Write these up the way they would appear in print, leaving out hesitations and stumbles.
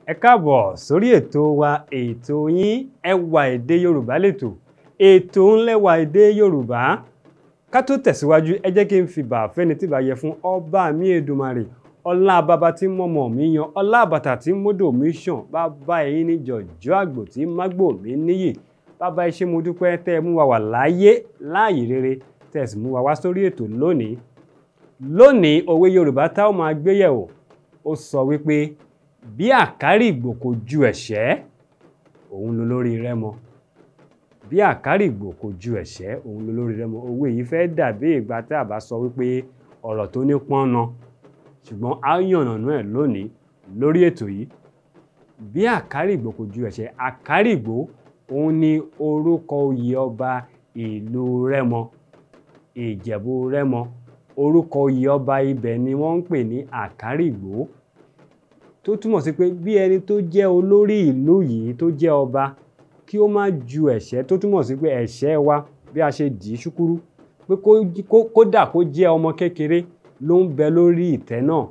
Ẹ káàbọ̀ sórí ètò wa ètò yín ẹwà èdè Yorùbá lẹ́tò. Ètò ńlẹ́wà èdè Yorùbá. Ká tó tẹ̀síwájú ẹ jẹ́ kí n fi bà fẹ́ni tí bá yẹ fún ọba mi Èdùmàrè. Ọlá bàbá tí mọ̀mọ́ mi yan, ọlá bàtà tí mọ́dọ̀ mi ṣàn, bàbá ẹ̀yin ní jọ̀jọ́ àgbò tí mágbò mi níyì. Bàbá ẹ ṣé mo dúpẹ́ tẹ́ ẹ mú wa wà láàyè rere tẹ́ ẹ sì mú wa wá sórí ètò lónìí. Lónìí òwe Yorùbá tá ó máa gbé yẹ̀wò. Ó sọ wípé bí àkárìgbò kò ju ẹ̀ṣẹ́, òun lolórí Rẹ́mọ. Bí àkárìgbò kò ju ẹ̀ṣẹ́, òun lolórí Rẹ́mọ. Òwe yìí fẹ́ dàbí ìgbà tí a bá sọ wípé ọ̀rọ̀ tó ní pọ́nna, ṣùgbọ́n a yànnàná ẹ̀ lónìí lórí ètò yìí. Bí àkárìgbò kò ju ẹ̀ṣẹ́, àkárìgbò òun ni orúkọ oyè ọba ìlú Rẹ́mọ, Ìjẹ̀bú Rẹ́mọ. Orúkọ oyè ọba ibẹ̀ ni wọ́n ń pè ní àkárìgbò. Tó túmọ̀ sí pé bí ẹni tó jẹ́ olórí ìlú yìí tó jẹ́ ọba kí ó má ju ẹ̀ṣẹ́, tó túmọ̀ sí pé ẹ̀ṣẹ́ wa bí a ṣe dì í ṣúkúrú pé kódà kó jẹ́ ọmọ kékeré ló ń bẹ lórí ìtẹ́ náà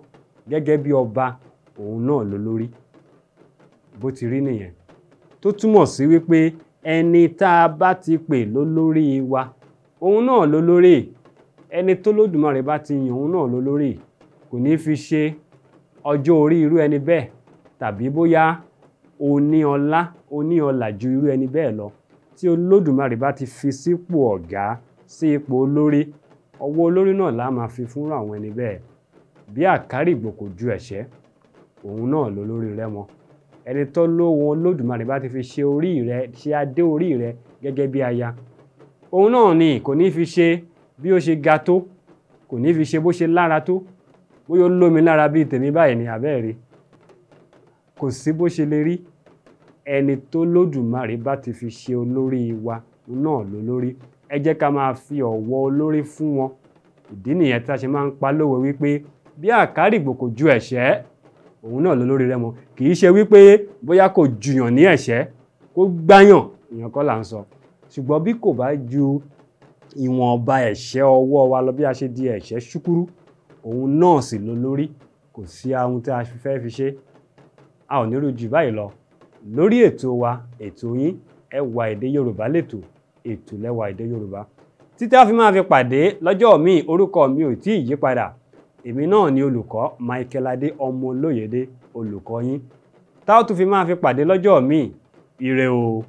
gẹ́gẹ́ bí ọba, òun náà lolórí. Bó ti rí nìyẹn. Tó túmọ̀ sí wípé ẹni tá a bá ti pè lólórí wa, òun náà lolórí. Ẹni tó Olódùmarè bá ti yàn, òun náà lolórí. Kò ní fi ṣe ọjọ́ orí irú ẹni bẹ́ẹ̀ tàbí bóyá ó ní ọlá, ó ní ọlà ju irú ẹni bẹ́ẹ̀ lọ. Tí Olódùmarè bá ti fi sípò ọ̀gá, sí ipò olórí, ọwọ́ olórí náà la máa fi fún àwọn ẹni bẹ́ẹ̀. Bí àkárìgbò kò ju ẹ̀ṣẹ́, òun náà lolórí Rẹ́mọ. Ẹni tó lówó Olódùmarè bá ti fi ṣe orí rẹ̀, ṣe adé orí rẹ̀ gẹ́gẹ́ bí aya, òun náà ni kò ní fi ṣe bí ó ṣe ga tó, kò ní fi ṣe bó ṣe lára tó, bóyá ó lómi lára bíi tèmi báyìí ni àbẹ́ẹ̀rí. Kò sí bó ṣe lè rí. Ẹni tó Olódùmarè bá ti fi ṣe olórí wa, òun náà lolórí. Ẹ jẹ́ ká máa fi ọ̀wọ̀ olórí fún wọn. Ìdí nìyẹn tí a ṣe máa ń pa lówe wípé bí àkárìgbò kò ju ẹ̀ṣẹ́, òun náà lolórí Rẹ́mọ. Kì í ṣe wípé bóyá kò juyàn ní ẹ̀ṣẹ́, kó gbáyàn, ìyẹn kọ́ là ń sọ. Ṣùgbọ́n bí kò bá ju ìwọ̀nba ẹ̀ṣẹ́ ọwọ́ wa lọ, bí a ṣe di ẹ̀ṣẹ́ ṣúkúrú, òun náà sì lolórí. Kò sí ohun tí a fẹ́ fi ṣe. A ò ní rú jù báyìí lọ lórí ètò wa ètò yín ẹwà èdè Yorùbá lẹ́tò, ètò lẹ́wà èdè Yorùbá. Títí a fi máa fi pàdé lọ́jọ́ míì, orúkọ mi ò tí ì yí padà. Èmi náà ni olùkọ́ Michael Adé Ọmọlóyèdé, olùkọ́ yín. Tá ó tún fi máa fi pàdé lọ́jọ́ míì, ire o.